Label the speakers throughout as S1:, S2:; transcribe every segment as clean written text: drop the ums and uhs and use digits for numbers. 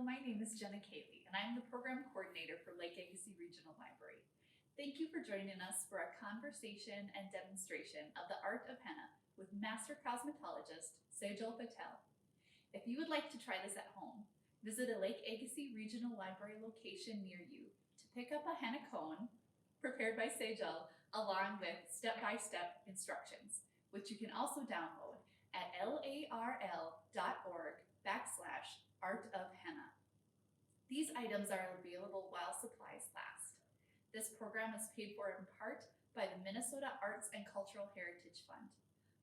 S1: my name is Jenna Cayley, and I'm the Program Coordinator for Lake Agassiz Regional Library. Thank you for joining us for a conversation and demonstration of the art of henna with Master Cosmetologist Sejal Patel. If you would like to try this at home, visit a Lake Agassiz Regional Library location near you to pick up a henna cone prepared by Sejal along with step-by-step instructions, which you can also download at larl.org/Art of Henna. These items are available while supplies last. This program is paid for in part by the Minnesota Arts and Cultural Heritage Fund.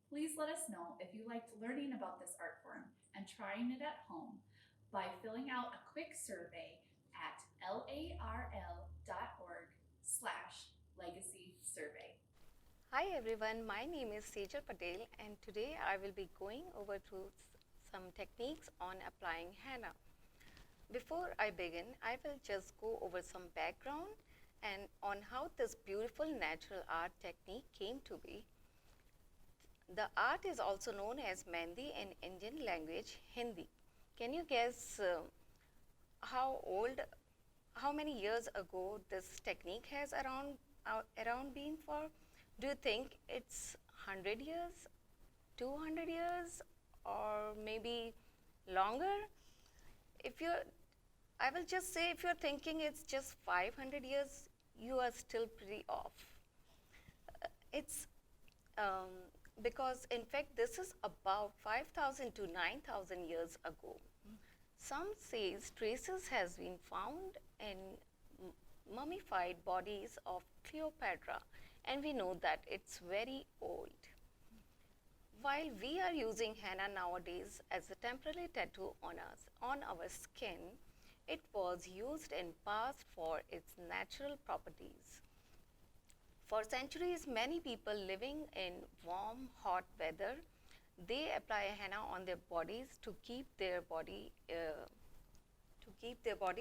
S1: Please let us know if you liked learning about this art form and trying it at home by filling out a quick survey at larl.org/legacy survey.
S2: Hi everyone, my name is Sejal Patel and today I will be going over through some techniques on applying henna. Before I begin, I will just go over some background and on how this beautiful natural art technique came to be. The art is also known as Mehndi in Indian language, Hindi. Can you guess how many years ago this technique has around been for? Do you think it's 100 years, 200 years, or maybe longer? I will just say if you're thinking it's just 500 years, you are still pretty off. It's because in fact this is about 5,000 to 9,000 years ago. Some says traces has been found in mummified bodies of Cleopatra, and we know that it's very old. While we are using henna nowadays as a temporary tattoo on our skin, it was used in past for its natural properties. For centuries, many people living in warm, hot weather, they apply henna on their bodies to keep their body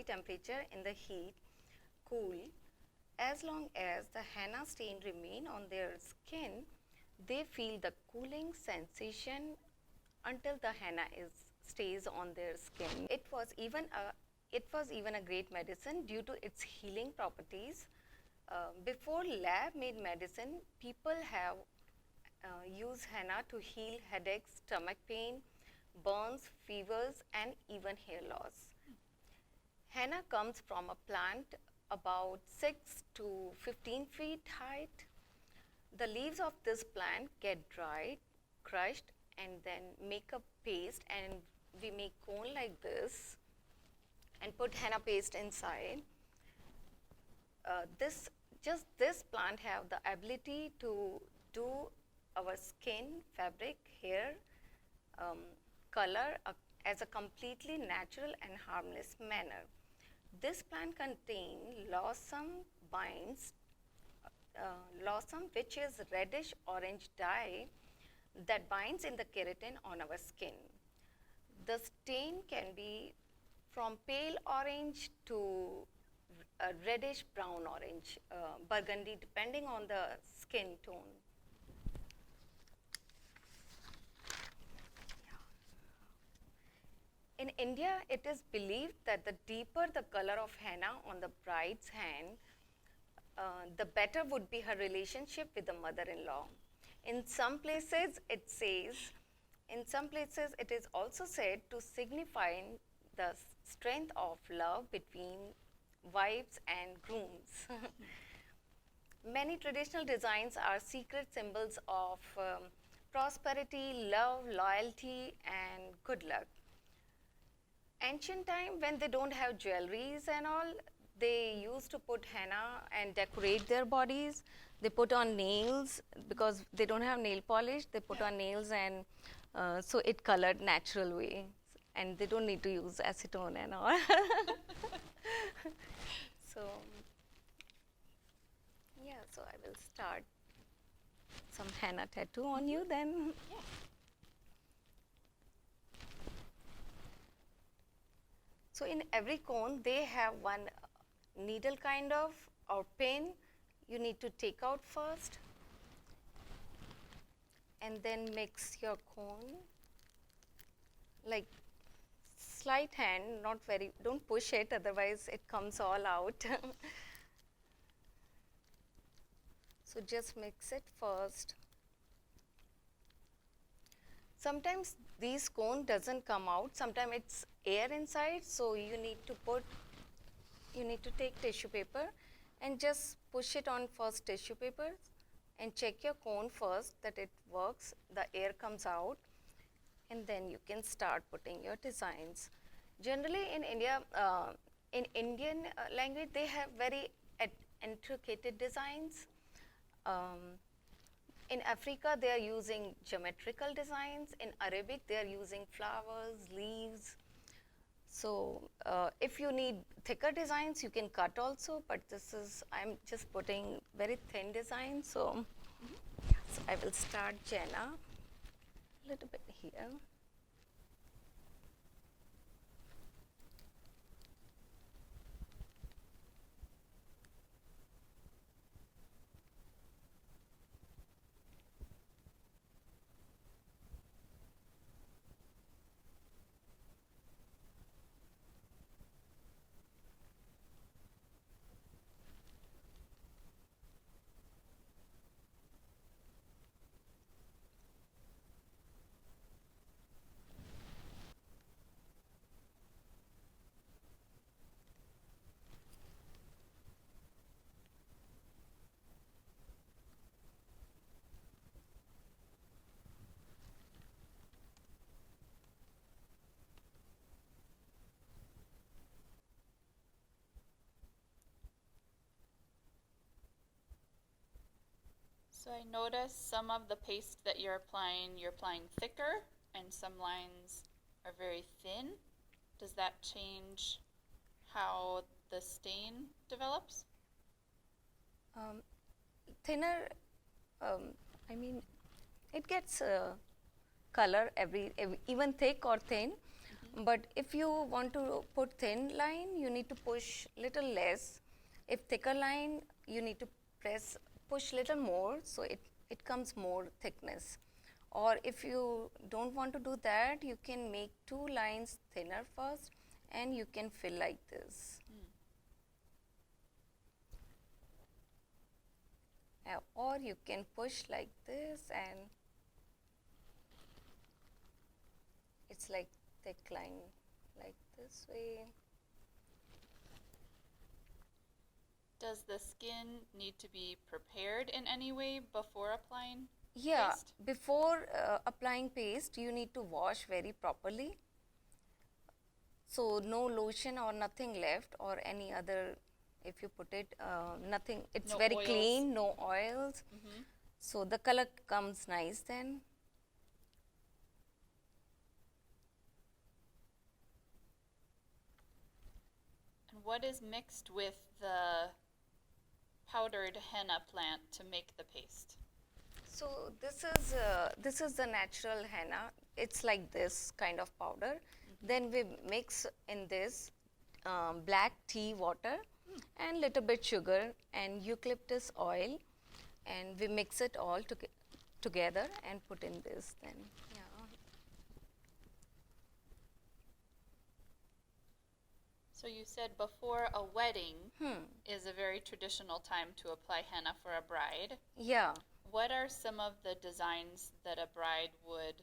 S2: temperature in the heat cool. As long as the henna stain remain on their skin, they feel the cooling sensation until the henna stays on their skin. It was even a great medicine due to its healing properties. Before lab-made medicine, people have used henna to heal headaches, stomach pain, burns, fevers, and even hair loss. Henna comes from a plant about 6 to 15 feet height. The leaves of this plant get dried, crushed, and then make a paste, and we make cone like this and put henna paste inside. This plant have the ability to do our skin, fabric, hair, color as a completely natural and harmless manner. This plant contains lawsum which is reddish orange dye that binds in the keratin on our skin. The stain can be from pale orange to a reddish brown orange, burgundy, depending on the skin tone. In India, it is believed that the deeper the color of henna on the bride's hand, the better would be her relationship with the mother-in-law. In some places, it is also said to signify the strength of love between wives and grooms. Many traditional designs are secret symbols of prosperity, love, loyalty, and good luck. Ancient time, when they don't have jewelries and all, they used to put henna and decorate their bodies. They put on nails because they don't have nail polish. They put on nails, and so it colored natural way, and they don't need to use acetone and all. So yeah, so I will start some henna tattoo on you then.
S1: Yeah.
S2: So in every cone, they have one needle kind of or pin you need to take out first, and then mix your cone like slight hand, not very, don't push it, otherwise it comes all out. So just mix it first. Sometimes these cone doesn't come out, sometimes it's air inside, so you need to take tissue paper and just push it on first tissue paper and check your cone first that it works, the air comes out, and then you can start putting your designs. Generally in India, in Indian language, they have very intricate designs. In Africa, they are using geometrical designs. In Arabic, they are using flowers, leaves. So if you need thicker designs, you can cut also, but I'm just putting very thin design. So, so I will start Jenna a little bit here.
S1: So I noticed some of the paste that you're applying thicker, and some lines are very thin. Does that change how the stain develops?
S2: Thinner, I mean, it gets color even thick or thin. But if you want to put thin line, you need to push little less. If thicker line, you need to push little more, so it comes more thickness. Or if you don't want to do that, you can make 2 lines thinner first, and you can fill like this. Or you can push like this, and it's like thick line like this way.
S1: Does the skin need to be prepared in any way before applying
S2: Yeah,
S1: paste?
S2: before applying paste, you need to wash very properly. So no lotion or nothing left, or any other, if you put it, nothing, it's
S1: No
S2: very
S1: oils.
S2: clean, no oils. So the color comes nice then.
S1: And what is mixed with the powdered henna plant to make the paste?
S2: So this is the natural henna. It's like this kind of powder. Then we mix in this black tea water and little bit sugar and eucalyptus oil, and we mix it all together and put in this then. Yeah.
S1: So you said before a wedding is a very traditional time to apply henna for a bride.
S2: Yeah.
S1: What are some of the designs that a bride would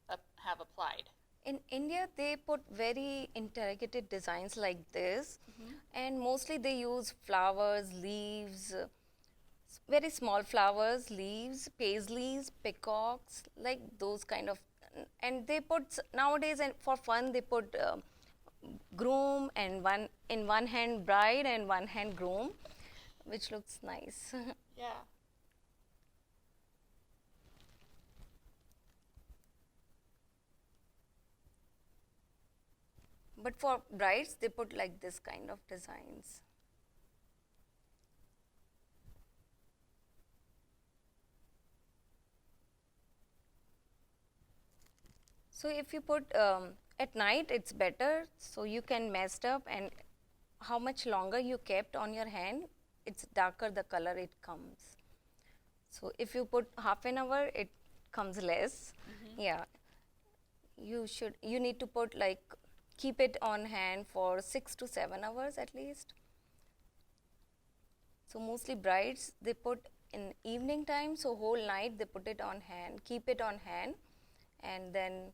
S1: have applied?
S2: In India, they put very intricate designs like this, and mostly they use flowers, leaves, very small flowers, leaves, paisleys, peacocks, like those kind of. And they put nowadays, and for fun, they put groom and in one hand bride and one hand groom, which looks nice.
S1: Yeah.
S2: But for brides, they put like this kind of designs. So if you put at night, it's better, so you can mess up, and how much longer you kept on your hand, it's darker the color it comes. So if you put half an hour, it comes less. Yeah. You need to put like, keep it on hand for 6 to 7 hours at least. So mostly brides, they put in evening time, so whole night they put it on hand, keep it on hand, and then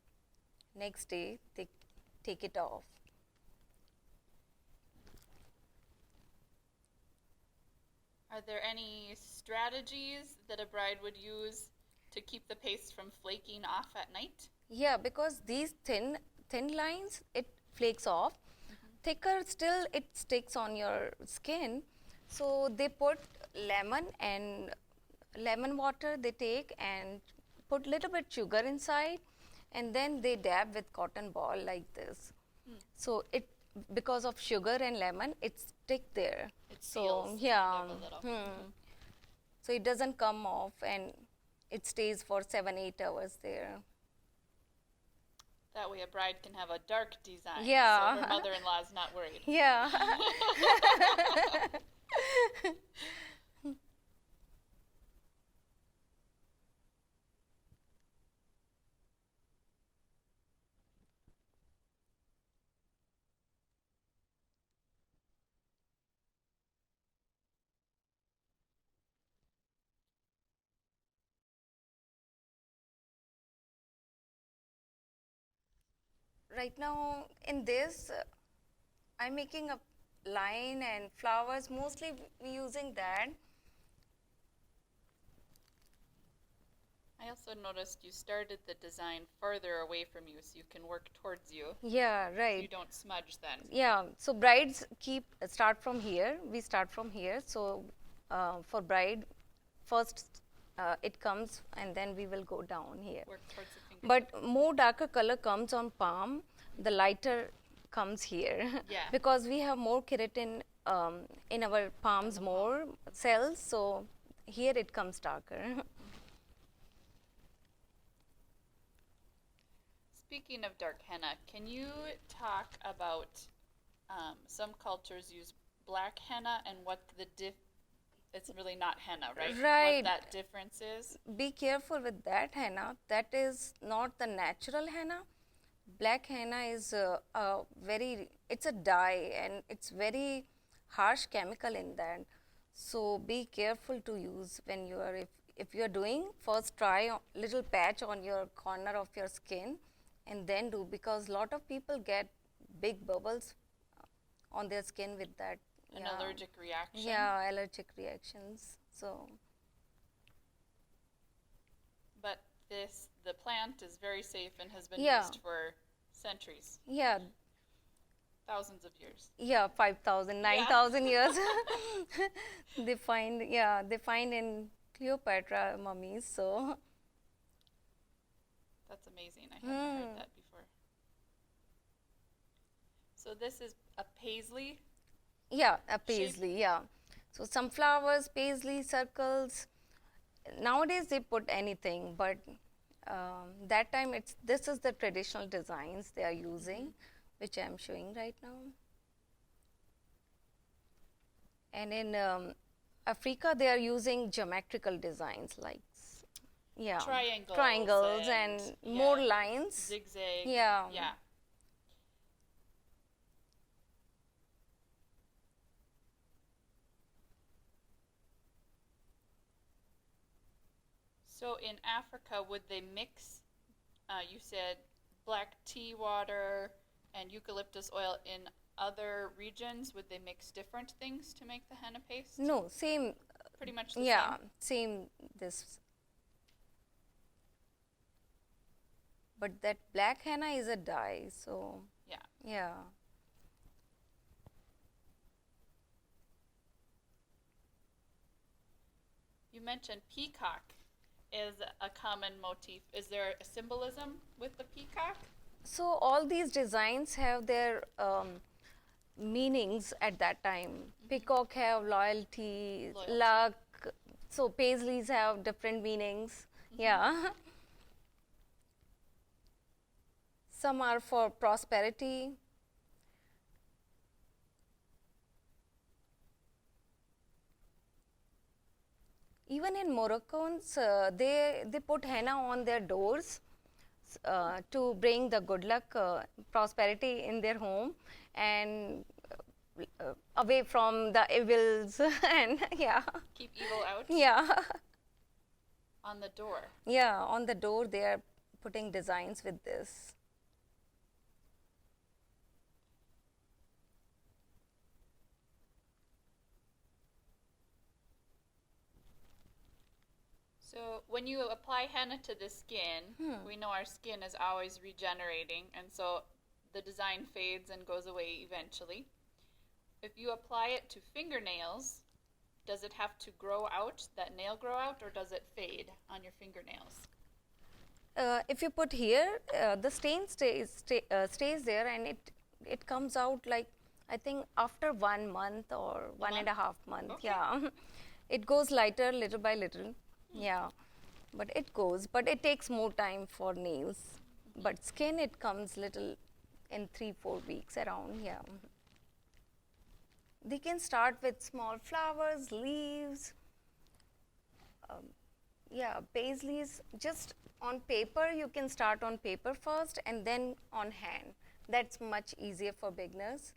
S2: next day they take it off.
S1: Are there any strategies that a bride would use to keep the paste from flaking off at night?
S2: Yeah, because these thin lines, it flakes off. Thicker still, it sticks on your skin. So they put lemon water they take and put little bit sugar inside, and then they dab with cotton ball like this. So it, because of sugar and lemon, it stick there.
S1: It
S2: So
S1: seals
S2: yeah,
S1: kind of a little.
S2: so it doesn't come off and it stays for 7-8 hours there.
S1: That way a bride can have a dark design,
S2: Yeah.
S1: so her mother-in-law is not worried.
S2: Yeah. Right now in this, I'm making a line and flowers, mostly using that.
S1: I also noticed you started the design farther away from you so you can work towards you.
S2: Yeah,
S1: So
S2: right.
S1: you don't smudge then.
S2: Yeah, so brides start from here. We start from here. So for bride, first it comes and then we will go down here.
S1: Work towards the fingertip.
S2: But more darker color comes on palm, the lighter comes here.
S1: Yeah.
S2: Because we have more keratin in our palms, more cells, so here it comes darker.
S1: Speaking of dark henna, can you talk about some cultures use black henna and what it's really not henna, right?
S2: Right.
S1: What that difference is?
S2: Be careful with that henna. That is not the natural henna. Black henna is it's a dye and it's very harsh chemical in that. So be careful to use when you are, if you are doing, first try a little patch on your corner of your skin and then do, because lot of people get big bubbles on their skin with that.
S1: An allergic reaction?
S2: Yeah, allergic reactions. So.
S1: But the plant is very safe and has been
S2: Yeah.
S1: used for centuries,
S2: Yeah,
S1: thousands of years.
S2: yeah, 5,000, 9,000 years. They find in Cleopatra mummies. So
S1: That's amazing. I hadn't heard that before. So this is a paisley.
S2: yeah, a paisley. Yeah, so some flowers, paisley, circles. Nowadays they put anything, but that time this is the traditional designs they are using, which I am showing right now. And in Africa they are using geometrical designs like triangles and more lines.
S1: Zigzag.
S2: Yeah.
S1: Yeah. So in Africa, would they mix, you said black tea water and eucalyptus oil in other regions? Would they mix different things to make the henna paste?
S2: No, same.
S1: Pretty much the
S2: Yeah, same this. But that black henna is a dye, so
S1: Yeah.
S2: yeah.
S1: You mentioned peacock is a common motif. Is there a symbolism with the peacock?
S2: So all these designs have their meanings at that time. Peacock have loyalty, luck. So paisleys have different meanings. Yeah. Some are for prosperity. Even in Moroccans, they put henna on their doors. nails to bring the good luck, prosperity in their home, and away from the evils. And yeah,
S3: Keep evil out
S2: yeah,
S3: on the door.
S2: yeah. On the door, they are putting designs with this.
S3: So when you apply henna to the skin, we know our skin is always regenerating, and so the design fades and goes away eventually. If you apply it to fingernails, does it have to grow out, that nail grow out, or does it fade on your fingernails?
S2: If you put here, the stain stays there, and it comes out like, I think after 1 month or one and a half month.
S3: Okay.
S2: Yeah, it goes lighter little by little. Yeah, but it goes. But it takes more time for nails. But skin, it comes little in 3-4 weeks around. Yeah. They can start with small flowers, leaves. Yeah, paisleys. Just on paper, you can start on paper first and then on hand. That's much easier for beginners.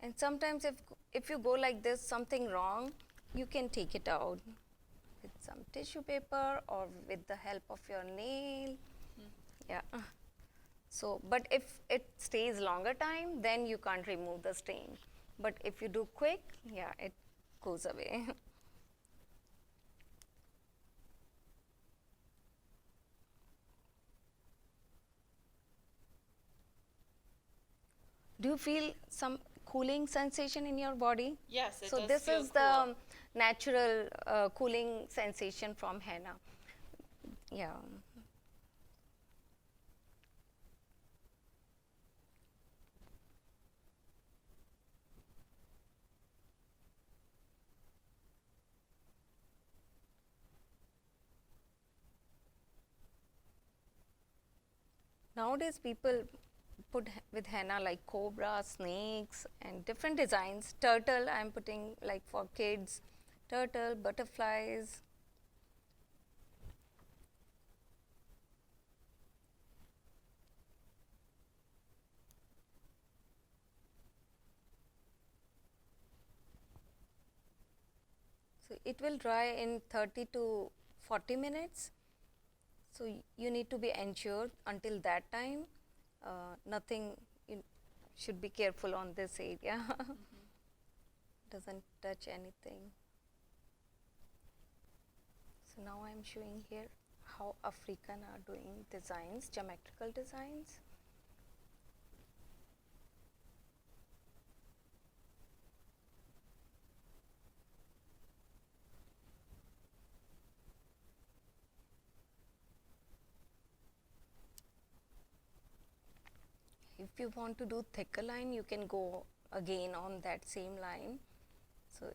S2: And sometimes if you go like this, something wrong, you can take it out with some tissue paper or with the help of your nail. Yeah. So, but if it stays longer time, then you can't remove the stain. But if you do quick, yeah, it goes away. Do you feel some cooling sensation in your body?
S3: Yes, it
S2: so
S3: does
S2: this
S3: feel
S2: is
S3: cool.
S2: the natural cooling sensation from henna. Yeah. Nowadays people put with henna like cobra, snakes, and different designs. Turtle, I'm putting like for kids, turtle, butterflies. So it will dry in 30 to 40 minutes. So you need to be ensured until that time. Nothing, you should be careful on this area. Doesn't touch anything. So now I am showing here how African are doing designs, geometrical designs. If you want to do thicker line, you can go again on that same line. So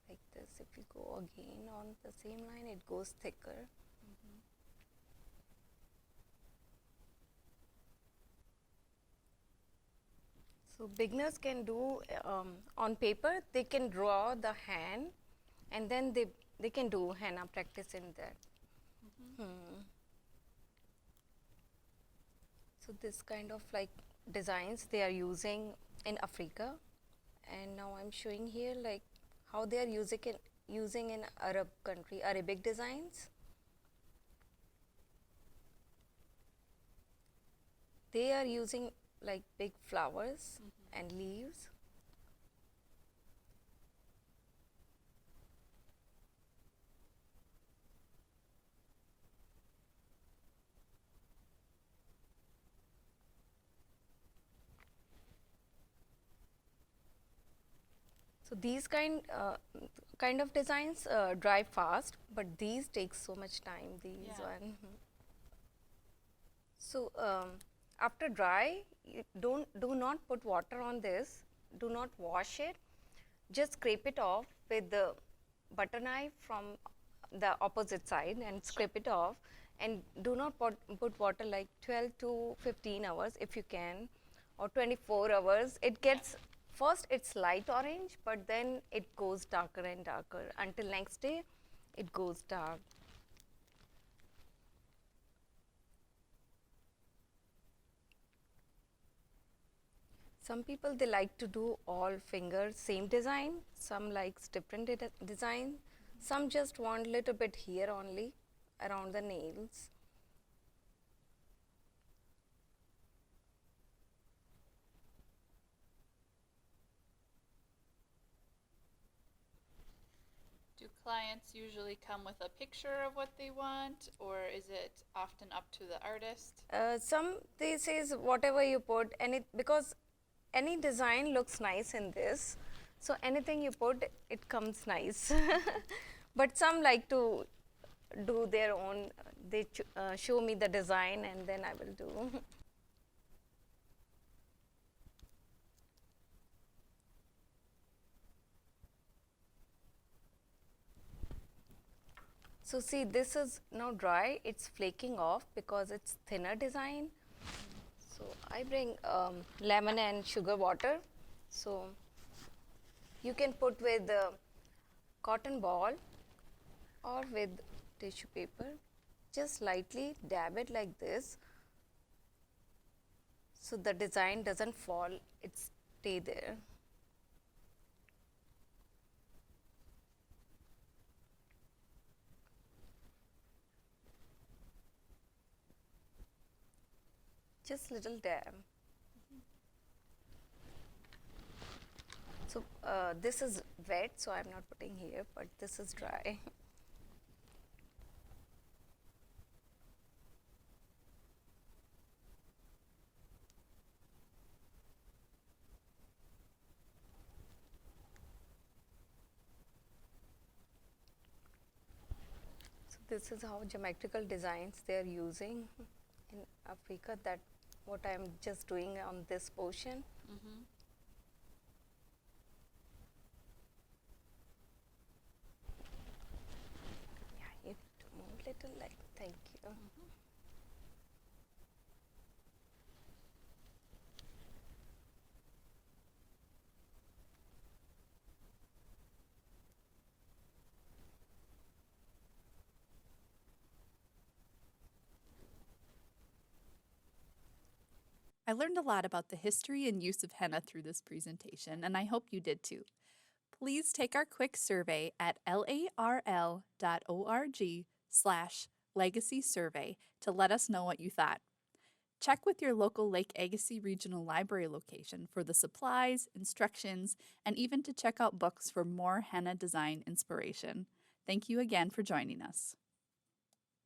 S2: like this, if you go again on the same line, it goes thicker. So beginners can do on paper, they can draw the hand, and then they can do henna practice in there. So this kind of like designs they are using in Africa, and now I'm showing here like how they are using in Arab country, Arabic designs. They are using like big flowers and leaves. So these kind of designs dry fast, but these take so much time. These
S3: Yeah.
S2: one. So after dry, you do not put water on this. Do not wash it. Just scrape it off with the butter knife from the opposite side and scrape it off. And do not put water like 12 to 15 hours if you can or 24 hours, it gets, first it's light orange, but then it goes darker and darker until next day it goes dark. Some people, they like to do all fingers same design, some likes different design, some just want little bit here only around the nails.
S3: Do clients usually come with a picture of what they want, or is it often up to the artist?
S2: Some, they says whatever you put, because any design looks nice in this, so anything you put, it comes nice. But some like to do their own, they show me the design and then I will do. So see, this is now dry, it's flaking off because it's thinner design. So I bring lemon and sugar water. So you can put with cotton ball or with tissue paper. Just lightly dab it like this, so the design doesn't fall, it stay there. Just little dab. So this is wet, so I'm not putting here, but this is dry. So this is how geometrical designs they are using in Africa, that what I am just doing on this portion.
S3: Mm-hmm.
S2: Yeah, you need to move little, like, thank you.
S1: I learned a lot about the history and use of henna through this presentation, and I hope you did too. Please take our quick survey at larl.org/legacy survey to let us know what you thought. Check with your local Lake Agassiz Regional Library location for the supplies, instructions, and even to check out books for more henna design inspiration. Thank you again for joining us.